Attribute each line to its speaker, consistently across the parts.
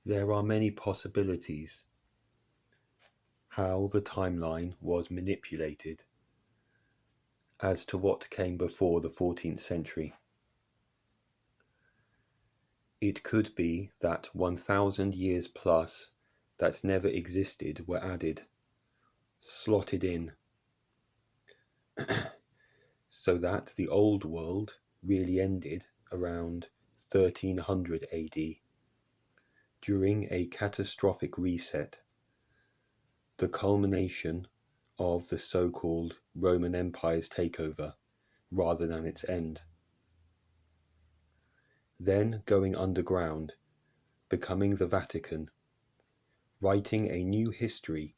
Speaker 1: There are many possibilities how the timeline was manipulated as to what came before the 14th century. It could be that 1,000 years plus that never existed were added, slotted in, so that the old world really ended around 1300 AD, during a catastrophic reset, the culmination of the so-called Roman Empire's takeover rather than its end. Then going underground, becoming the Vatican, writing a new history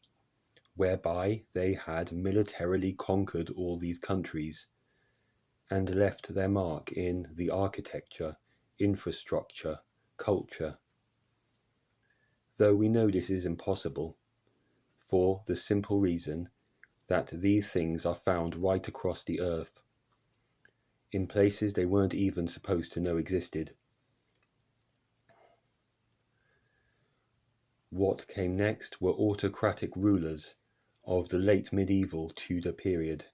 Speaker 1: whereby they had militarily conquered all these countries and left their mark in the architecture, infrastructure, culture. Though we know this is impossible, for the simple reason that these things are found right across the earth, in places they weren't even supposed to know existed. What came next were autocratic rulers of the late medieval Tudor period,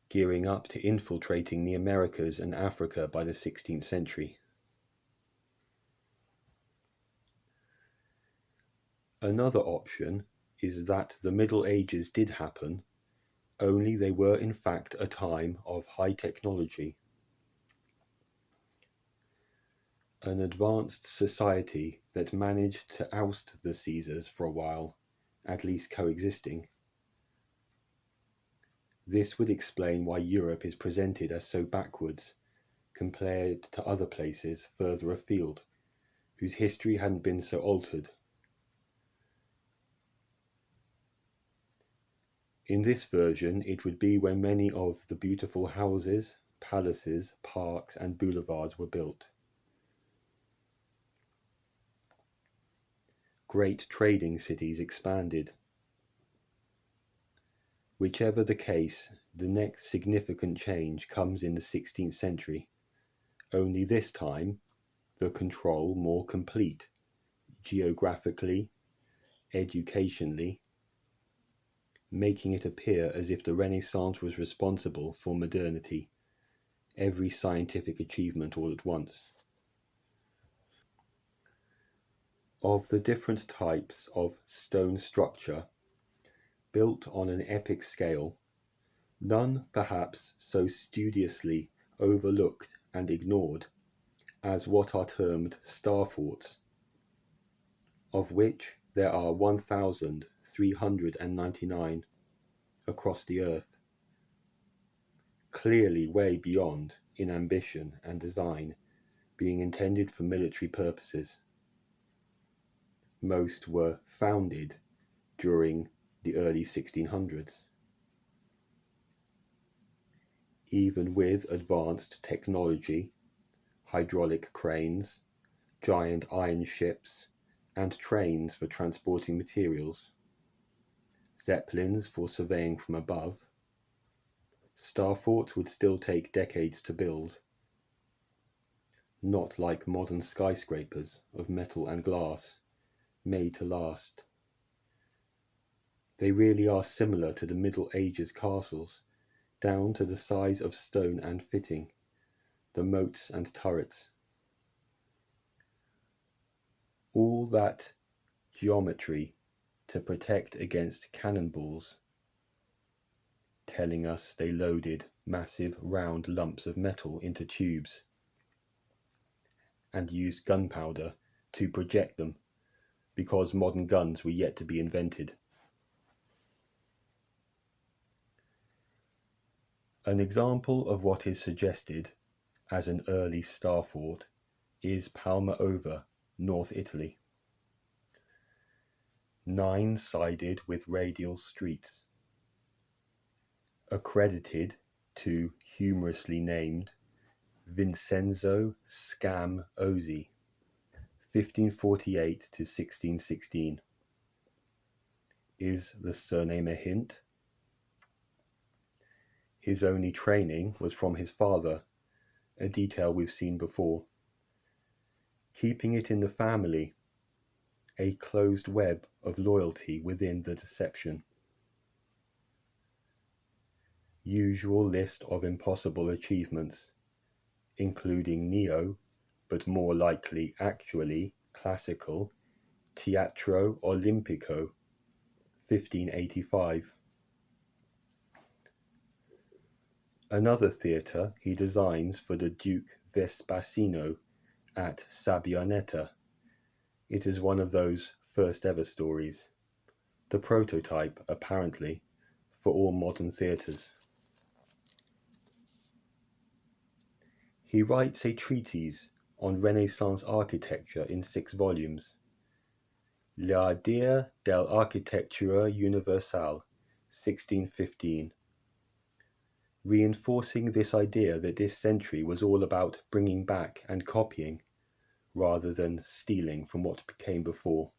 Speaker 1: gearing up to infiltrating the Americas and Africa by the 16th century. Another option is that the Middle Ages did happen, only they were in fact a time of high technology. An advanced society that managed to oust the Caesars for a while, at least coexisting. This would explain why Europe is presented as so backwards, compared to other places further afield, whose history hadn't been so altered. In this version, it would be when many of the beautiful houses, palaces, parks, and boulevards were built. Great trading cities expanded. Whichever the case, the next significant change comes in the 16th century, only this time the control more complete, geographically, educationally, making it appear as if the Renaissance was responsible for modernity, every scientific achievement all at once. Of the different types of stone structure built on an epic scale, none perhaps so studiously overlooked and ignored as what are termed star forts, of which there are 1,399 across the earth, clearly way beyond in ambition and design, being intended for military purposes. Most were founded during the early 1600s. Even with advanced technology, hydraulic cranes, giant iron ships, and trains for transporting materials, zeppelins for surveying from above, star forts would still take decades to build, not like modern skyscrapers of metal and glass, made to last. They really are similar to the Middle Ages castles, down to the size of stone and fitting, the moats and turrets. All that geometry to protect against cannonballs, telling us they loaded massive round lumps of metal into tubes and used gunpowder to project them, because modern guns were yet to be invented. An example of what is suggested as an early star fort is Palma Over, North Italy. 9-sided with radial streets. Accredited to humorously named Vincenzo Scam Ozzi, 1548 to 1616. Is the surname a hint? His only training was from his father, a detail we've seen before. keeping it in the family, a closed web of loyalty within the deception. Usual list of impossible achievements, including neo, but more likely actually classical, Teatro Olimpico, 1585. Another theatre he designs for the Duke Vespasino at Sabbionetta. It is one of those first ever stories, the prototype, apparently, for all modern theatres. He writes a treatise on Renaissance architecture in 6 volumes, L'Idea dell'Architettura Universale, 1615, reinforcing this idea that this century was all about bringing back and copying, rather than stealing from what came before.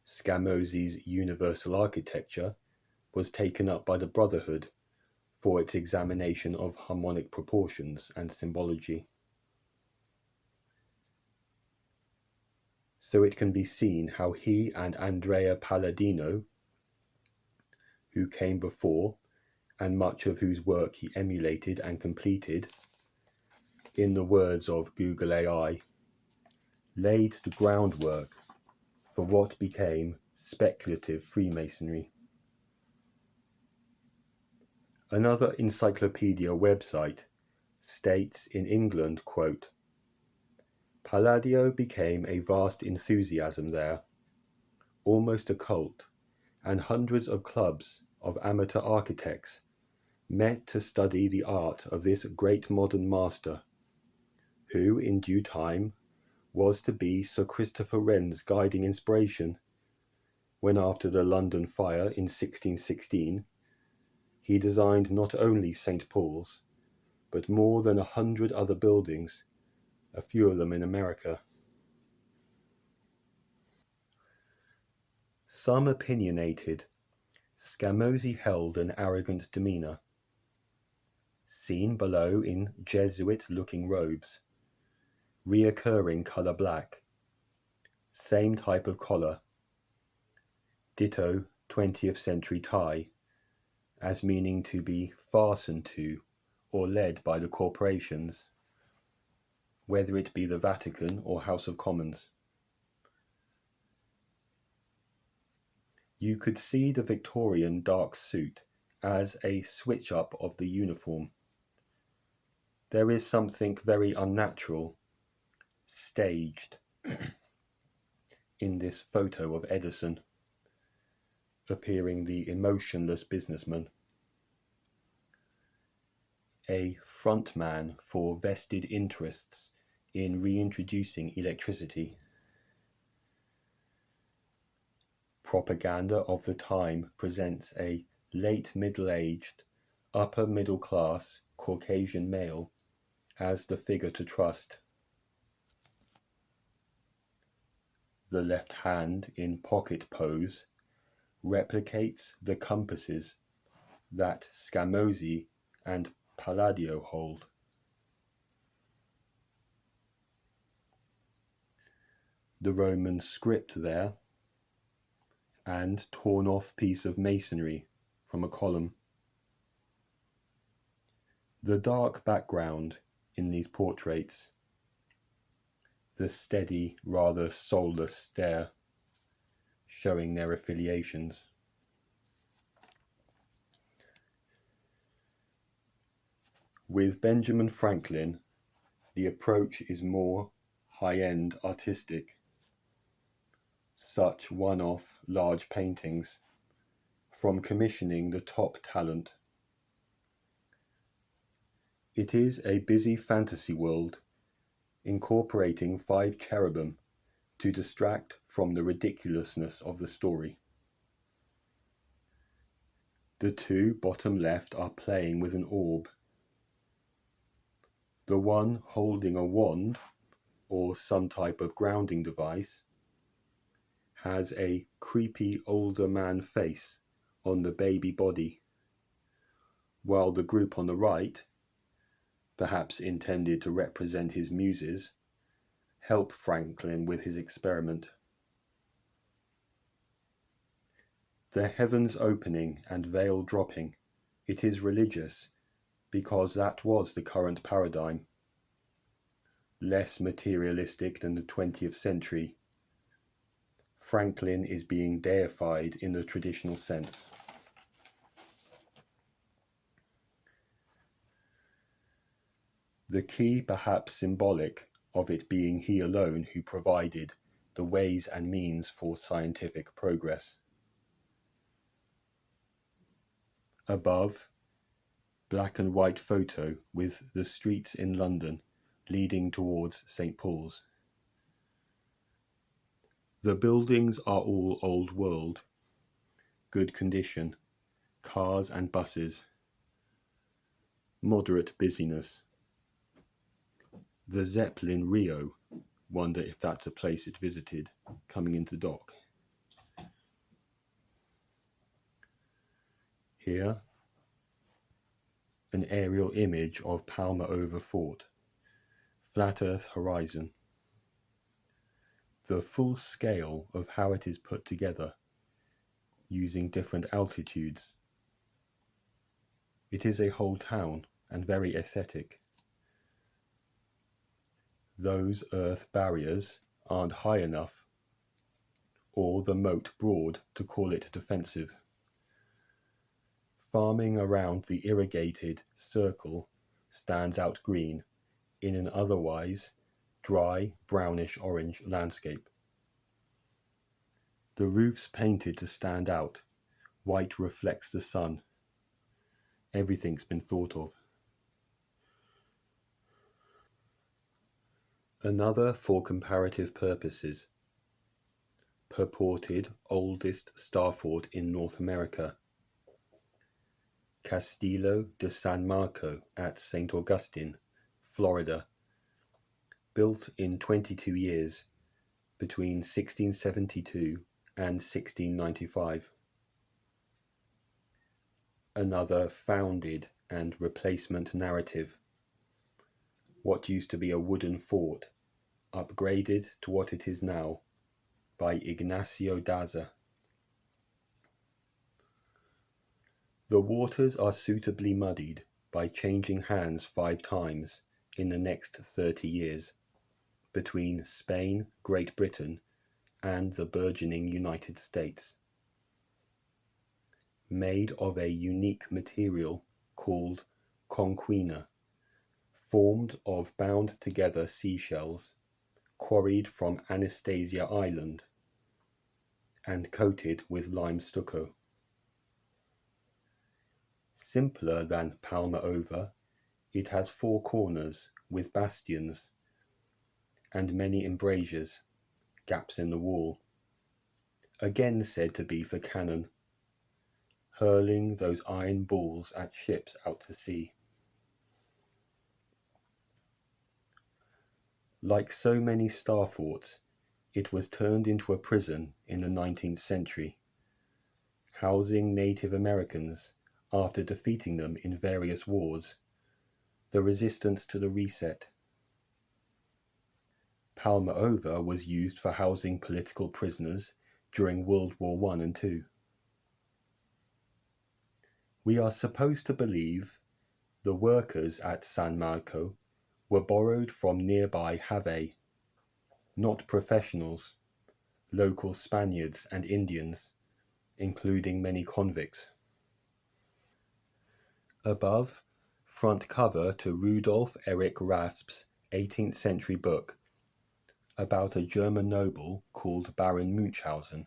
Speaker 1: Scamozzi's universal architecture was taken up by the Brotherhood for its examination of harmonic proportions and symbology. So it can be seen how he and Andrea Palladino, who came before and much of whose work he emulated and completed, in the words of Google AI, laid the groundwork for what became speculative Freemasonry. Another encyclopedia website states in England, quote, Palladio became a vast enthusiasm there, almost a cult, and hundreds of clubs of amateur architects met to study the art of this great modern master, who in due time was to be Sir Christopher Wren's guiding inspiration, when after the London fire in 1616, he designed not only St. Paul's, but more than 100 other buildings, a few of them in America. Some opinionated, Scamozzi held an arrogant demeanour, seen below in Jesuit-looking robes, reoccurring colour black, same type of collar, ditto 20th century tie, as meaning to be fastened to or led by the corporations, whether it be the Vatican or House of Commons. You could see the Victorian dark suit as a switch-up of the uniform. There is something very unnatural, staged, in this photo of Edison, appearing the emotionless businessman, a frontman for vested interests in reintroducing electricity. Propaganda of the time presents a late middle-aged, upper middle-class Caucasian male as the figure to trust. The left hand in pocket pose replicates the compasses that Scamozzi and Palladio hold. The Roman script there, and torn off piece of masonry from a column. The dark background in these portraits, the steady, rather soulless stare, showing their affiliations. With Benjamin Franklin, the approach is more high-end artistic. Such one-off large paintings from commissioning the top talent. It is a busy fantasy world, incorporating 5 cherubim to distract from the ridiculousness of the story. The 2 bottom left are playing with an orb. The one holding a wand, or some type of grounding device, has a creepy older man face on the baby body, while the group on the right, perhaps intended to represent his muses, help Franklin with his experiment. The heavens opening and veil dropping, it is religious, because that was the current paradigm. Less materialistic than the 20th century. Franklin is being deified in the traditional sense. The key, perhaps symbolic, of it being he alone who provided the ways and means for scientific progress. Above, black and white photo with the streets in London leading towards St. Paul's. The buildings are all old world, good condition, cars and buses, moderate busyness. The Zeppelin Rio, wonder if that's a place it visited, coming into dock. Here, an aerial image of Palmer Over Fort, flat earth horizon. The full scale of how it is put together, using different altitudes. It is a whole town and very aesthetic. Those earth barriers aren't high enough, or the moat broad to call it defensive. Farming around the irrigated circle stands out green in an otherwise dry brownish-orange landscape. The roof's painted to stand out, white reflects the sun. Everything's been thought of. Another for comparative purposes. Purported oldest star fort in North America. Castillo de San Marco at St. Augustine, Florida. Built in 22 years, between 1672 and 1695. Another founded and replacement narrative. What used to be a wooden fort, upgraded to what it is now, by Ignacio Daza. The waters are suitably muddied by changing hands 5 times in the next 30 years, between Spain, Great Britain, and the burgeoning United States. Made of a unique material called conquina, formed of bound together seashells, quarried from Anastasia Island, and coated with lime stucco. Simpler than Palmer Over, it has 4 corners with bastions, and many embrasures, gaps in the wall, again said to be for cannon, hurling those iron balls at ships out to sea. Like so many star forts, it was turned into a prison in the 19th century, housing Native Americans after defeating them in various wars, the resistance to the reset. Palmer Over was used for housing political prisoners during World War I and II. We are supposed to believe the workers at San Marco were borrowed from nearby Have, not professionals, local Spaniards and Indians, including many convicts. Above, front cover to Rudolf Erich Rasp's 18th century book about a German noble called Baron Munchausen,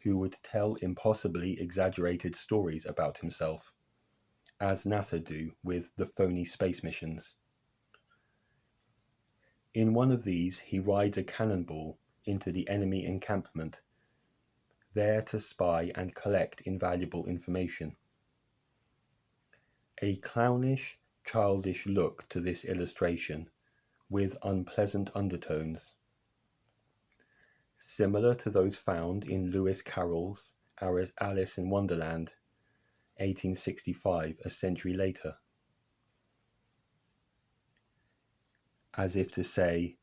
Speaker 1: who would tell impossibly exaggerated stories about himself, as NASA do with the phony space missions. In one of these, he rides a cannonball into the enemy encampment, there to spy and collect invaluable information. A clownish, childish look to this illustration, with unpleasant undertones. Similar to those found in Lewis Carroll's Alice in Wonderland, 1865, a century later. As if to say,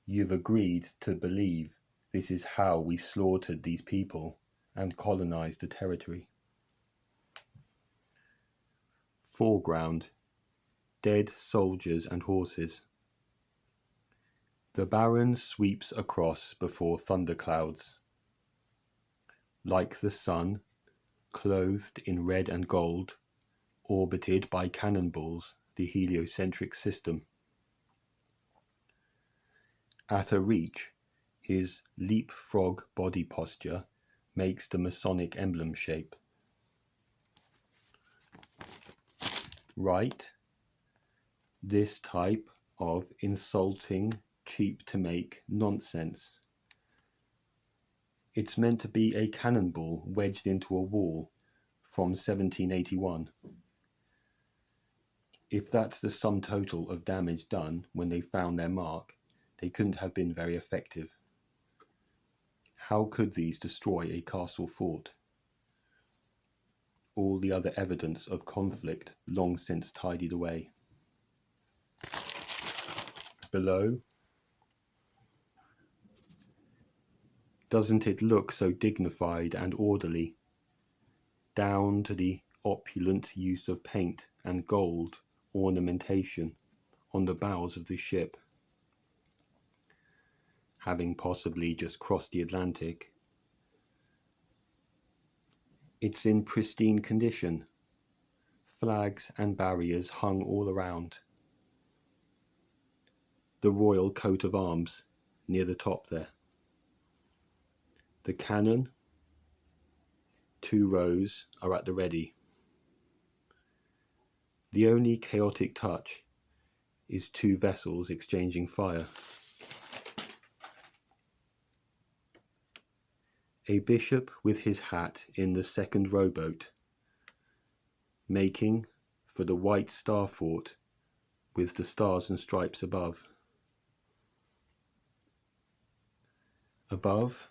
Speaker 1: You've agreed to believe this is how we slaughtered these people and colonized the territory. Foreground: dead soldiers and horses. The Baron sweeps across before thunderclouds. Like the sun, clothed in red and gold, orbited by cannonballs, the heliocentric system. At a reach, his leapfrog body posture makes the Masonic emblem shape. Right? This type of insulting, cheap-to-make nonsense. It's meant to be a cannonball wedged into a wall from 1781. If that's the sum total of damage done when they found their mark, they couldn't have been very effective. How could these destroy a castle fort? All the other evidence of conflict long since tidied away. Below, doesn't it look so dignified and orderly, down to the opulent use of paint and gold ornamentation on the bows of the ship? Having possibly just crossed the Atlantic, it's in pristine condition, flags and barriers hung all around. The royal coat of arms near the top there. The cannon, 2 rows, are at the ready. The only chaotic touch is 2 vessels exchanging fire. A bishop with his hat in the second rowboat, making for the White Star Fort with the stars and stripes above. Above,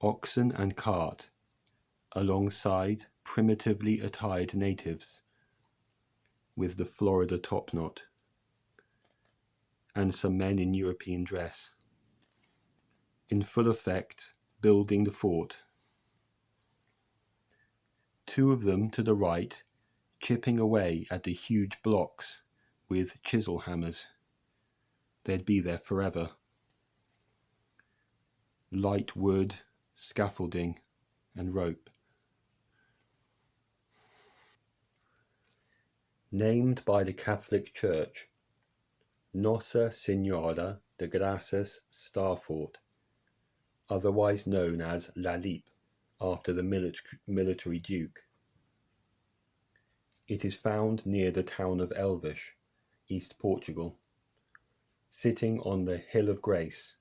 Speaker 1: oxen and cart alongside primitively attired natives with the Florida topknot, and some men in European dress, in full effect building the fort. 2 of them to the right chipping away at the huge blocks with chisel hammers. They'd be there forever. Light wood, scaffolding, and rope. Named by the Catholic Church, Nossa Senhora de Graças Star Fort, otherwise known as La Lippe, after the military duke. It is found near the town of Elvas, East Portugal, sitting on the Hill of Grace,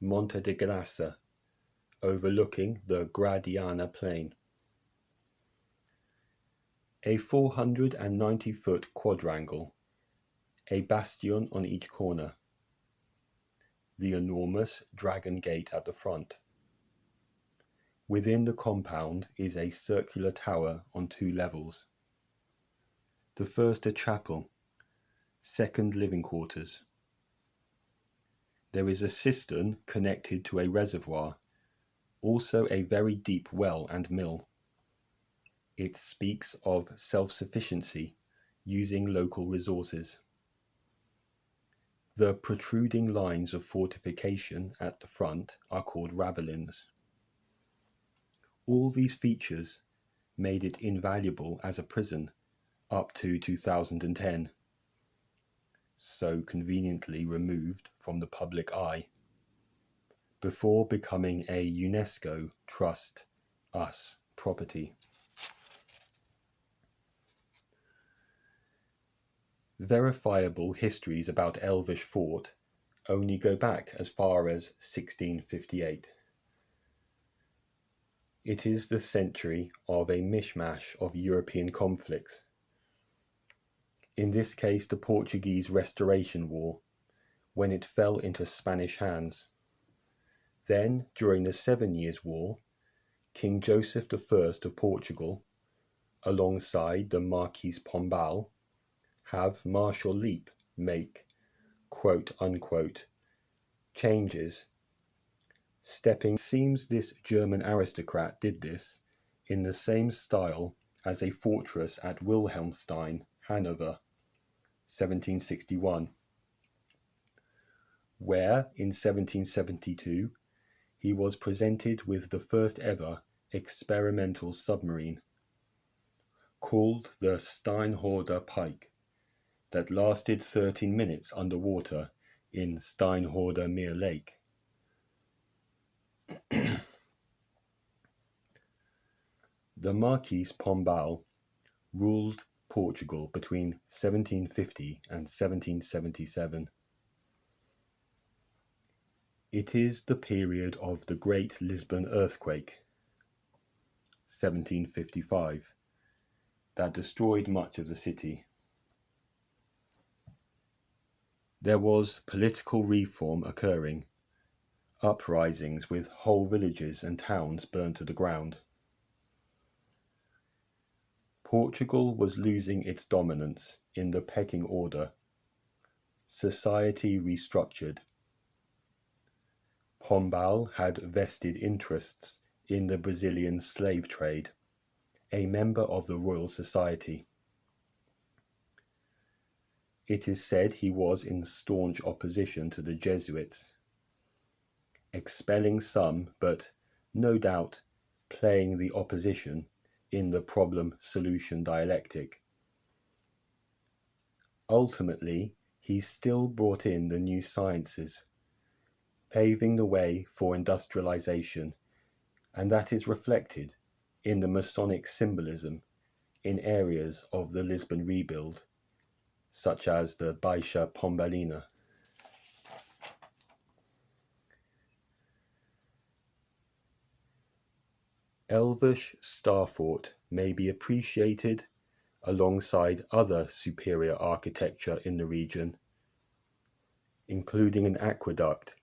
Speaker 1: Monte de Graça, overlooking the Gradiana Plain. A 490-foot quadrangle, a bastion on each corner. The enormous Dragon Gate at the front. Within the compound is a circular tower on 2 levels. The first a chapel, second living quarters. There is a cistern connected to a reservoir, also a very deep well and mill. It speaks of self-sufficiency, using local resources. The protruding lines of fortification at the front are called ravelins. All these features made it invaluable as a prison up to 2010, so conveniently removed from the public eye, before becoming a UNESCO Trust Us property. Verifiable histories about Elvish Fort only go back as far as 1658. It is the century of a mishmash of European conflicts. In this case, the Portuguese Restoration War, when it fell into Spanish hands. Then, during the 7 Years' War, King Joseph I of Portugal, alongside the Marquis Pombal, have Marshal Leip make quote-unquote changes. Seems this German aristocrat did this in the same style as a fortress at Wilhelmstein, Hanover, 1761, where in 1772 he was presented with the first ever experimental submarine, called the Steinhorder Pike, that lasted 13 minutes underwater in Steinhorder Mere Lake. The Marquis Pombal ruled Portugal between 1750 and 1777. It is the period of the Great Lisbon Earthquake, 1755, that destroyed much of the city. There was political reform occurring, uprisings with whole villages and towns burned to the ground. Portugal was losing its dominance in the pecking order. Society restructured. Pombal had vested interests in the Brazilian slave trade, a member of the Royal Society. It is said he was in staunch opposition to the Jesuits, expelling some, but no doubt playing the opposition in the problem-solution dialectic. Ultimately, he still brought in the new sciences, paving the way for industrialization, and that is reflected in the Masonic symbolism in areas of the Lisbon rebuild, such as the Baixa Pombalina. Elvish Star Fort may be appreciated alongside other superior architecture in the region, including an aqueduct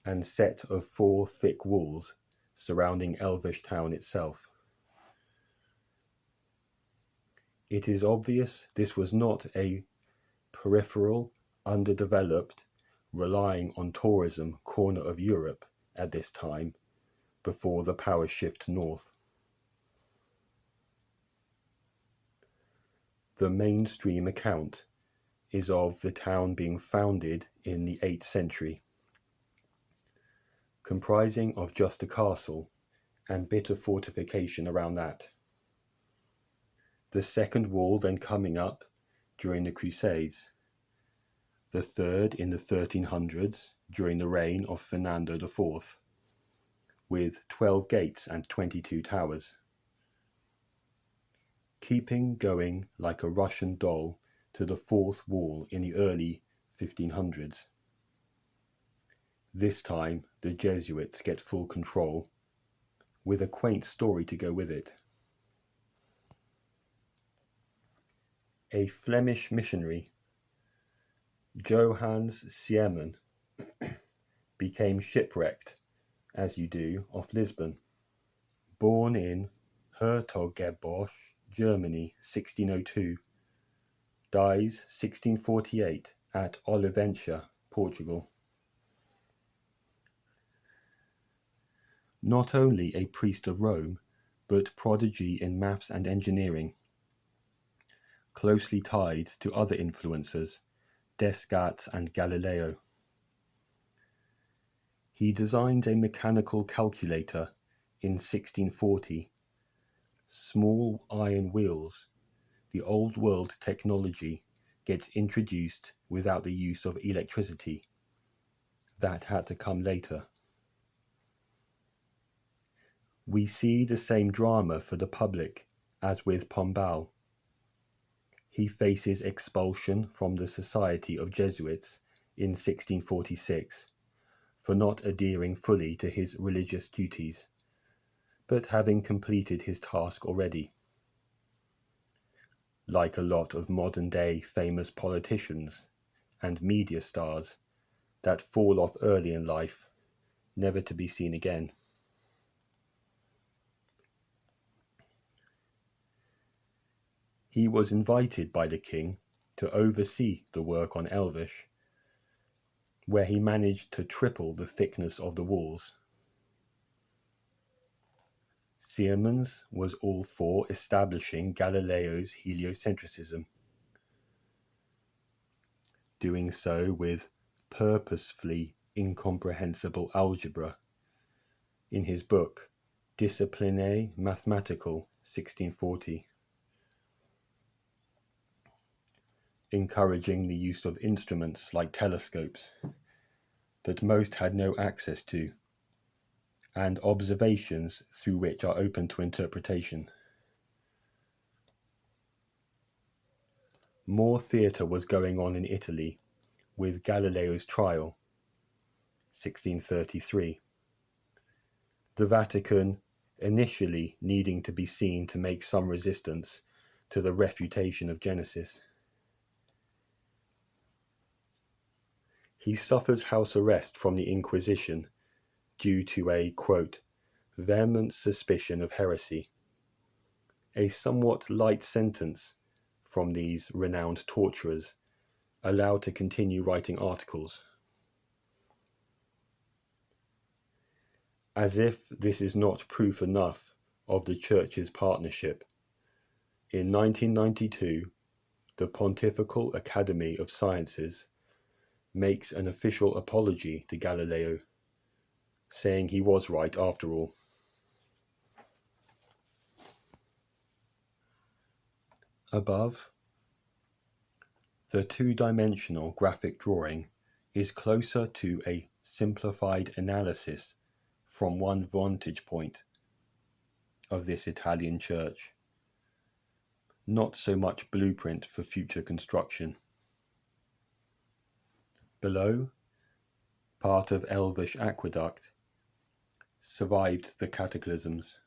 Speaker 1: and set of 4 thick walls surrounding Elvish town itself. It is obvious this was not a peripheral, underdeveloped, relying on tourism corner of Europe at this time, before the power shift north. The mainstream account is of the town being founded in the 8th century, comprising of just a castle and bit of fortification around that. The second wall then coming up during the Crusades, the third in the 1300s during the reign of Fernando IV, with 12 gates and 22 towers, keeping going like a Russian doll to the 4th wall in the early 1500s. This time the Jesuits get full control, with a quaint story to go with it. A Flemish missionary, Johannes Siemens, became shipwrecked, as you do, off Lisbon. Born in Hertogenbosch, Germany, 1602, dies 1648 at Olivença, Portugal. Not only a priest of Rome, but prodigy in maths and engineering, closely tied to other influencers, Descartes and Galileo. He designs a mechanical calculator in 1640, small iron wheels. The old world technology gets introduced without the use of electricity. That had to come later. We see the same drama for the public as with Pombal. He faces expulsion from the Society of Jesuits in 1646 for not adhering fully to his religious duties, but having completed his task already. Like a lot of modern-day famous politicians and media stars that fall off early in life, never to be seen again. He was invited by the king to oversee the work on Elvish, where he managed to triple the thickness of the walls. Siemens was all for establishing Galileo's heliocentrism, doing so with purposefully incomprehensible algebra in his book Disciplinae Mathematical, 1640, encouraging the use of instruments like telescopes that most had no access to, and observations through which are open to interpretation. More theatre was going on in Italy with Galileo's trial, 1633. The Vatican initially needing to be seen to make some resistance to the refutation of Genesis. He suffers house arrest from the Inquisition due to a, quote, vehement suspicion of heresy, a somewhat light sentence from these renowned torturers, allowed to continue writing articles. As if this is not proof enough of the Church's partnership, in 1992, the Pontifical Academy of Sciences makes an official apology to Galileo, saying he was right after all. Above, the two-dimensional graphic drawing is closer to a simplified analysis from one vantage point of this Italian church, not so much blueprint for future construction. Below, part of Elvas aqueduct survived the cataclysms.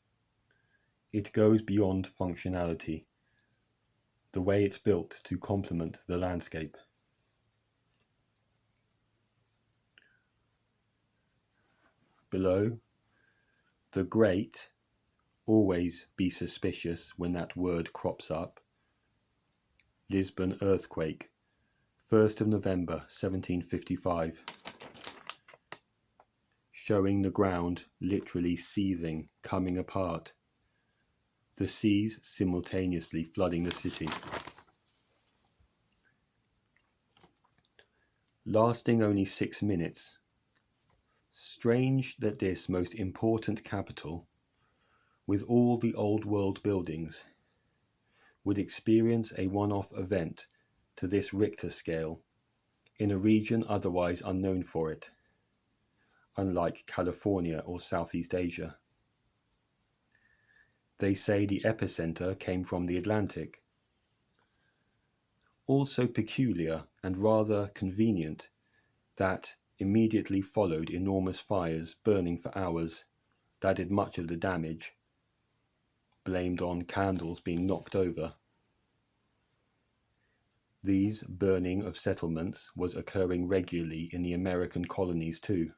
Speaker 1: It goes beyond functionality, the way it's built to complement the landscape. Below, the great, always be suspicious when that word crops up, Lisbon earthquake, 1st of November 1755, showing the ground literally seething, coming apart, the seas simultaneously flooding the city. Lasting only 6 minutes. Strange that this most important capital, with all the old world buildings, would experience a one-off event to this Richter scale in a region otherwise unknown for it, unlike California or Southeast Asia. They say the epicenter came from the Atlantic. Also peculiar and rather convenient that immediately followed enormous fires burning for hours that did much of the damage, blamed on candles being knocked over. These burning of settlements was occurring regularly in the American colonies too.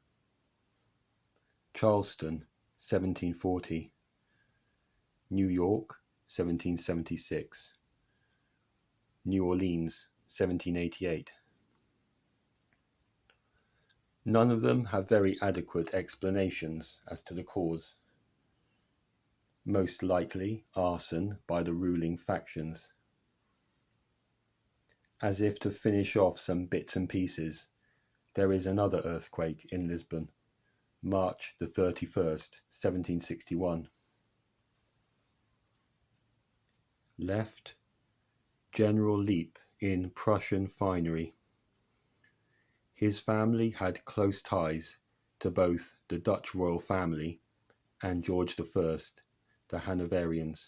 Speaker 1: Charleston, 1740. New York, 1776. New Orleans, 1788. None of them have very adequate explanations as to the cause. Most likely arson by the ruling factions. As if to finish off some bits and pieces, there is another earthquake in Lisbon, March the 31st, 1761. Left, General Leap in Prussian finery. His family had close ties to both the Dutch royal family and George I, the Hanoverians.